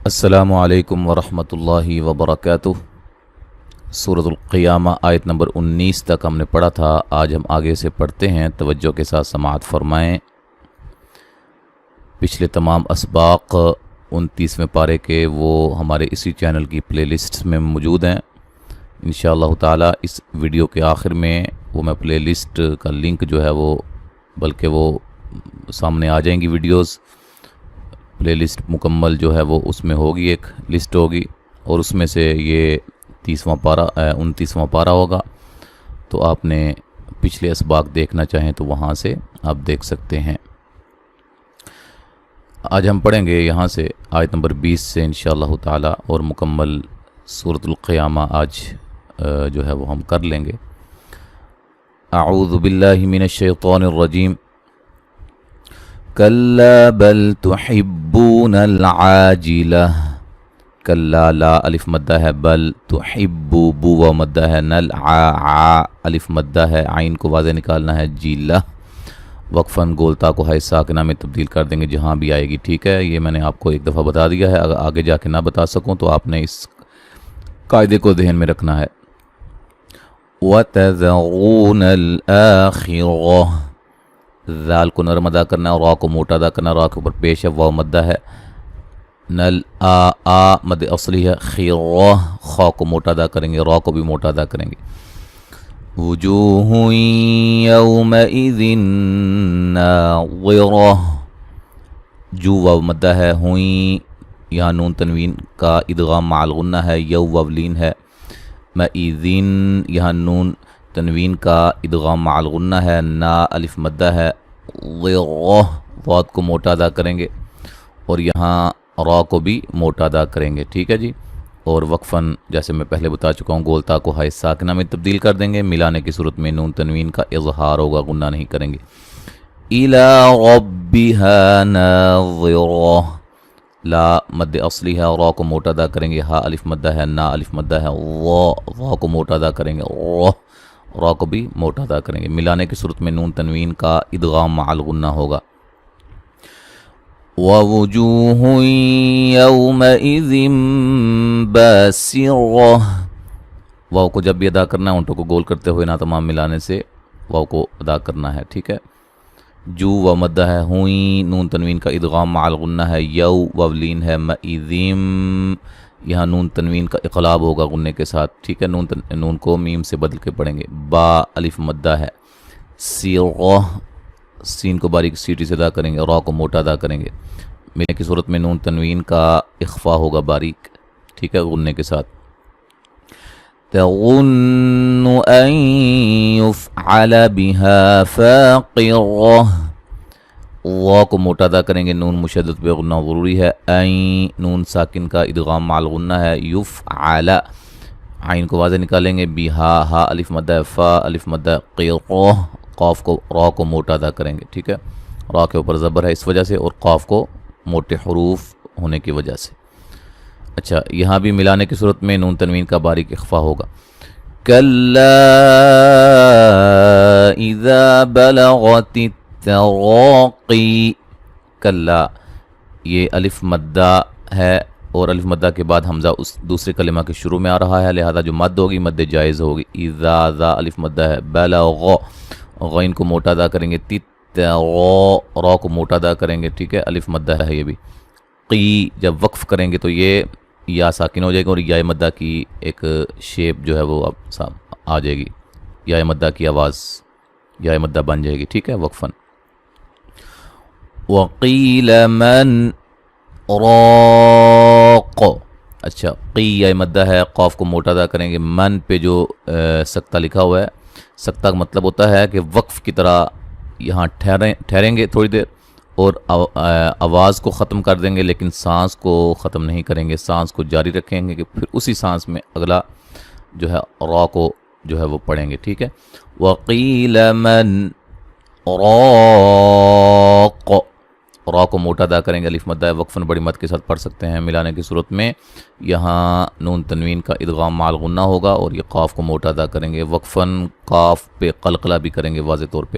السلام علیکم ورحمۃ اللہ وبرکاتہ۔ سورۃ القیامہ آیت نمبر 19 تک ہم نے پڑھا تھا۔ آج ہم آگے سے پڑھتے ہیں، توجہ کے ساتھ سماعت فرمائیں۔ پچھلے تمام اسباق 29ویں پارے کے وہ ہمارے اسی چینل کی پلے لسٹ میں موجود ہیں۔ انشاءاللہ تعالی اس ویڈیو کے آخر میں وہ میں پلے لسٹ کا لنک جو ہے وہ سامنے آ جائیں گی ویڈیوز۔ پلے لسٹ مکمل جو ہے وہ اس میں ہوگی، ایک لسٹ ہوگی، اور اس میں سے یہ 29واں پارہ ہوگا۔ تو آپ نے پچھلے اسباق دیکھنا چاہیں تو وہاں سے آپ دیکھ سکتے ہیں۔ آج ہم پڑھیں گے یہاں سے آیت نمبر 20 سے انشاءاللہ تعالی، اور مکمل سورۃ القیامہ آج جو ہے وہ ہم کر لیں گے۔ اعوذ باللہ من الشیطان الرجیم۔ کلا بل تحبون العاجلہ، کلا لا الف مدہ ہے، بل تحبو بو و مدہ ہے، نل عا الف مدہ ہے، عین کو واضح نکالنا ہے، جیلہ وقفاً گولتا کو ہے ساکنہ میں تبدیل کر دیں گے جہاں بھی آئے گی، ٹھیک ہے۔ یہ میں نے آپ کو ایک دفعہ بتا دیا ہے، اگر آگے جا کے نہ بتا سکوں تو آپ نے اس قاعدے کو ذہن میں رکھنا ہے۔ وَتَذَرُونَ الْآخِرَةَ، ذال کو نرم ادا کرنا ہے اور را کو موٹا ادا کرنا ہے، را کے اوپر پیش ہے، واو مدہ ہے، نل آ مد اصلی ہے، خیرہ خا کو موٹا ادا کریں گے، را کو بھی موٹا ادا کریں گے۔ وجوہ یومئذ ناظرہ، جو واو مدہ ہے، ہوئیں یہاں نون تنوین کا ادغام مع الغنہ ہے، یو واو لین ہے، مئذن یہاں نون تنوین کا ادغام مع الغنہ ہے، نا الف مدہ ہے، ضرہ ضاد کو موٹا ادا کریں گے، اور یہاں را کو بھی موٹا ادا کریں گے، ٹھیک ہے جی۔ اور وقفاً جیسے میں پہلے بتا چکا ہوں گولتا کو ہائے ساکنہ میں تبدیل کر دیں گے، ملانے کی صورت میں نون تنوین کا اظہار ہوگا، غنہ نہیں کریں گے۔ اِلَىٰ رَبِّهَا نَاظِرَةٌ، لا مد اصلی ہے، اور را کو موٹا ادا کریں گے، ہا الف مدہ ہے، نا الف مدہ ہے، را کو موٹا ادا کریں گے، را کو بھی موٹا ادا کریں گے، ملانے کی صورت میں نون تنوین کا ادغام مع الغنہ ہوگا۔ وَوُجُوهٌ يَوْمَئِذٍ بَاسِرَةٌ، واو کو جب بھی ادا کرنا ہے اونٹوں کو گول کرتے ہوئے نہ تمام ملانے سے واو کو ادا کرنا ہے، ٹھیک ہے۔ جو و مدہ ہے، ہوئیں نون تنوین کا ادغام مع الغنہ ہے، یو وولین ہے، مئذم یہاں نون تنوین کا اقلاب ہوگا غنے کے ساتھ، ٹھیک ہے۔ نون کو میم سے بدل کے پڑھیں گے، با الف مدہ ہے، سیرہ سین کو باریک سیٹی سے ادا کریں گے، را کو موٹا ادا کریں گے، ملنے کی صورت میں نون تنوین کا اخفا ہوگا باریک، ٹھیک ہے، غنے کے ساتھ۔ تظن ان يفعل بها فاقرة، وا کو موٹا ادا کریں گے، نون مشدد پہ غنہ ضروری ہے، این نون ساکن کا ادغام مع الغنہ ہے، یفعل عین کو واضح نکالیں گے، بہا ہا الف مدہ فا الف مدہ، قیرہ قاف کو را کو موٹا ادا کریں گے، ٹھیک ہے۔ را کے اوپر زبر ہے اس وجہ سے، اور قاف کو موٹے حروف ہونے کی وجہ سے۔ اچھا، یہاں بھی ملانے کی صورت میں نون تنوین کا باریک اخفا ہوگا۔ کلا اذا بلغت التراقی، کلا یہ الف مدہ ہے، اور الف مدہ کے بعد حمزہ اس دوسرے کلمہ کے شروع میں آ رہا ہے، لہذا جو مد ہوگی مد جائز ہوگی۔ اذا ذا الف مدہ ہے، بلغ غین کو موٹا ادا کریں گے، را کو موٹا ادا کریں گے، ٹھیک ہے، الف مدہ ہے یہ بھی۔ قی جب وقف کریں گے تو یہ یا ساکن ہو جائے گا، اور یا مدہ کی ایک شیپ جو ہے وہ اب آ جائے گی، یا مدہ کی آواز یا مدہ بن جائے گی، ٹھیک ہے، وقفاً۔ وقیل من راق، اچھا، قی یا مدہ ہے، قاف کو موٹا ادا کریں گے، من پہ جو سکتہ لکھا ہوا ہے، سکتہ کا مطلب ہوتا ہے کہ وقف کی طرح یہاں ٹھہریں گے تھوڑی دیر، اور آواز کو ختم کر دیں گے، لیکن سانس کو ختم نہیں کریں گے، سانس کو جاری رکھیں گے کہ پھر اسی سانس میں اگلا جو ہے را کو جو ہے وہ پڑھیں گے، ٹھیک ہے۔ وقیل من راق، را کو موٹا ادا کریں گے، الف مدہ وقفاً بڑی مد کے ساتھ پڑھ سکتے ہیں، ملانے کی صورت میں یہاں نون تنوین کا ادغام مع الغنہ ہوگا، اور یہ قاف کو موٹا ادا کریں گے، وقفاً قاف پہ قلقلہ بھی کریں گے واضح طور پہ۔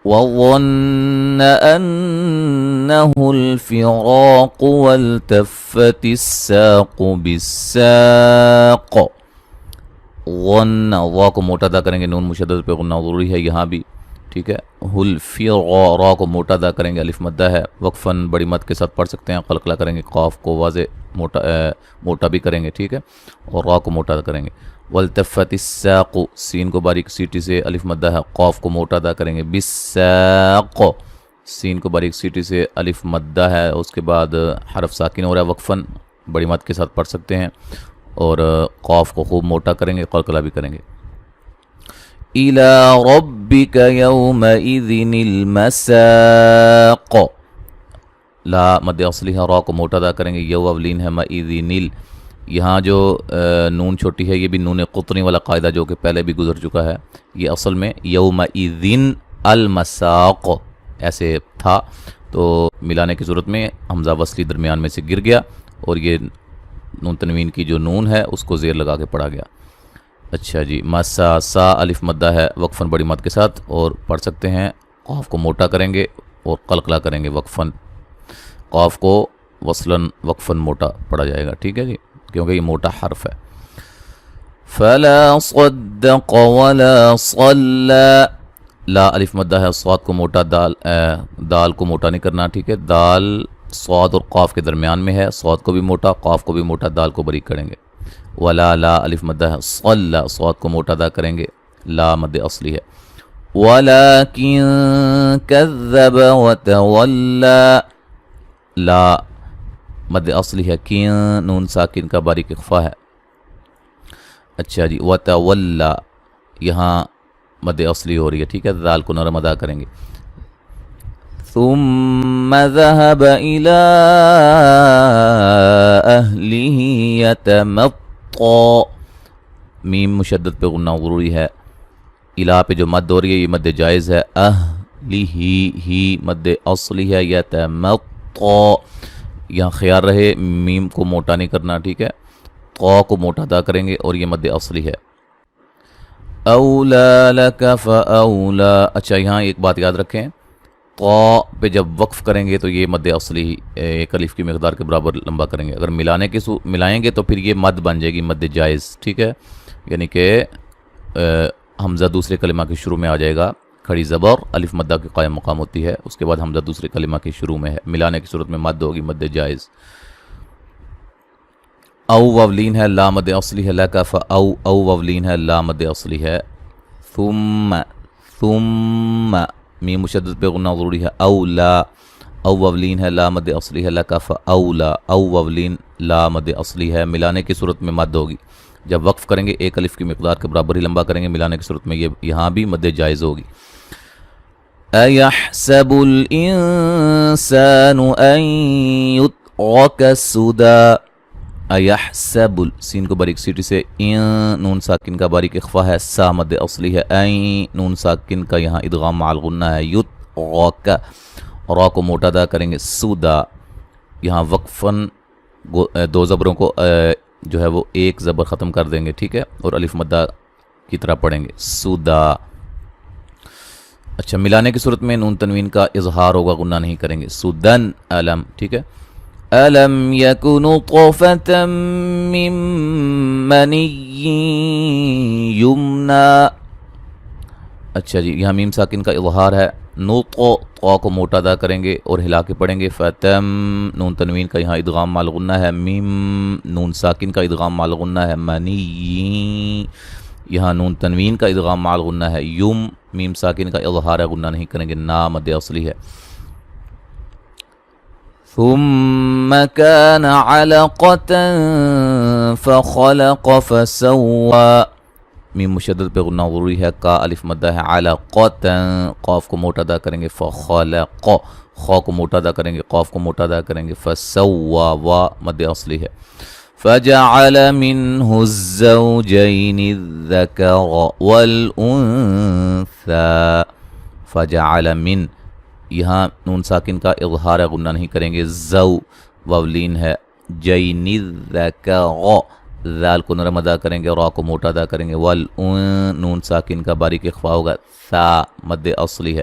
وظن أنه الفراق والتفت الساق بالساق. ظن را کو موٹا ادا کریں گے، نون مشدد پہ غنہ ضروری ہے یہاں بھی، ٹھیک ہے. را کو موٹا ادا کریں گے، الف مدہ ہے، وقفاً بڑی مد کے ساتھ پڑھ سکتے ہیں. قلقلہ کریں گے، قاف کو واضح موٹا بھی کریں گے، ٹھیک ہے، اور را کو موٹا ادا کریں گے. والتفت الساق، سین کو باریک سیٹی سے الف مدہ ہے، قاف کو موٹا ادا کریں گے. بالساق، سین کو باریک سیٹی سے الف مدہ ہے، اس کے بعد حرف ساکن ہو رہا ہے، وقفاً بڑی مد کے ساتھ پڑھ سکتے ہیں، اور قاف کو خوب موٹا کریں گے، قلقلہ بھی کریں گے. إِلَى رَبِّكَ يَوْمَئِذٍ الْمَسَاقُ. لا مد اصلی ہے، را کو موٹا ادا کریں گے، یو اولین ہے، مَئِذٍ. یہاں جو نون چھوٹی ہے، یہ بھی نون قطنی والا قاعدہ جو کہ پہلے بھی گزر چکا ہے. یہ اصل میں یومئذ المساق ایسے تھا، تو ملانے کی صورت میں حمزہ وصلی درمیان میں سے گر گیا، اور یہ نون تنوین کی جو نون ہے اس کو زیر لگا کے پڑھا گیا. اچھا جی، مسا سا الف مدہ ہے، وقفاً بڑی مد کے ساتھ، اور پڑھ سکتے ہیں. قاف کو موٹا کریں گے اور قلقلہ کریں گے، وقفاً. قاف کو وصلاً وقفاً موٹا پڑھا جائے گا، ٹھیک ہے جی، کیونکہ یہ موٹا حرف ہے. فلا صدق ولا صلى. لا الف مدہ ہے، صاد کو موٹا، دال کو موٹا نہیں کرنا، ٹھیک ہے. دال صاد اور قاف کے درمیان میں ہے، صاد کو بھی موٹا، قاف کو بھی موٹا، دال کو باریک کریں گے. ولا لا الف مدہ ہے، صلى صاد کو موٹا ادا کریں گے، لا مد اصلی ہے. ولكن كذب وتولى. لا مد اصلی ہے، کین نون ساکن کا باریک اخفا ہے. اچھا جی، وتولى یہاں مد اصلی ہو رہی ہے، ٹھیک ہے، ذال کو نرم ادا کریں گے. ثم ذهب إلى أهله يتمطى. میم مشدد پہ غنہ ضروری ہے. الہ پہ جو مد ہو رہی ہے یہ مد جائز ہے. ہی مد اصلی ہے. یتمطى یہاں خیال رہے میم کو موٹا نہیں کرنا، ٹھیک ہے، طا کو موٹا ادا کریں گے، اور یہ مد اصلی ہے. اولا لک فاولا. اچھا یہاں ایک بات یاد رکھیں، طا پہ جب وقف کریں گے تو یہ مد اصلی ایک الف کی مقدار کے برابر لمبا کریں گے. اگر ملائیں گے تو پھر یہ مد بن جائے گی، مد جائز، ٹھیک ہے، یعنی کہ حمزہ دوسرے کلمہ کے شروع میں آ جائے گا، کھڑی زبر الف مدہ کے قائم مقام ہوتی ہے، اس کے بعد حمزہ دوسرے کلمہ کے شروع میں ہے، ملانے کی صورت میں مد ہوگی، مد جائز. او وولین ہے، لا مد اصلی ہے. لک او وولین ہے، لا مد اصلی ہے. ثم میم مشدد پہ غنہ ضروری ہے. اولا او وولین ہے، لا مد اصلی ہے. لک فاولا او وولین لا مد اصلی ہے، ملانے کی صورت میں مد ہوگی. جب وقف کریں گے ایک الف کی مقدار کے برابر ہی لمبا کریں گے، ملانے کی صورت میں یہ یہاں بھی مد جائز ہوگی. ایحسب الانسان ان یترک سدی. ایحسب سین کو باریک سیٹی سے، نون ساکن کا باریک اخفا ہے، سا مد اصلی ہے. نون ساکن کا یہاں ادغام مع الغنہ ہے. یترک را کو موٹا ادا کریں گے. سودا یہاں وقفاً دو زبروں کو جو ہے وہ ایک زبر ختم کر دیں گے، ٹھیک ہے، اور الف مدہ کی طرح پڑھیں گے، سودا. اچھا ملانے کی صورت میں نون تنوین کا اظہار ہوگا، غنہ نہیں کریں گے. سودن علم، ٹھیک ہے. أَلَمْ يَكُ نُطْفَةً مِّن مَّنِيٍّ يُمْنَىٰ. اچھا جی، یہاں میم ساکن کا اظہار ہے. طا کو موٹا ادا کریں گے اور ہلا کے پڑھیں گے. فتم نون تنوین کا یہاں ادغام مع الغنہ ہے. میم نون ساکن کا ادغام مع الغنہ ہے. منی یہاں نون تنوین کا ادغام مع الغنہ ہے. یم میم ساکن کا اظہار ہے، غنہ نہیں کریں گے، نا مد اصلی ہے. ثم كان علقة فخلق فسوى. میم مشدد پہ غنہ ضروری ہے. کا الف مدہ ہے. علقة قاف کو موٹا ادا کریں گے. فخلق خا کو موٹا ادا کریں گے، قاف کو موٹا ادا کریں گے. فسوى وا مد اصلی ہے. فجعل منه الزوجين الذكر والأنثى. فجعل من یہاں نون ساکن کا اظہار ہے، غنہ نہیں کریں گے. زو وولین ہے. جین الذکر ذال کو نرم ادا کریں گے، را کو موٹا ادا کریں گے. نون ساکن کا باریک اخفا ہوگا. ثا مد اصلی ہے.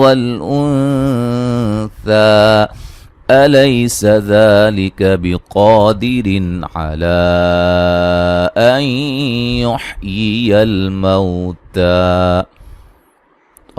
والأنثى أليس ذلك بقادر على أن يحيي الموتى।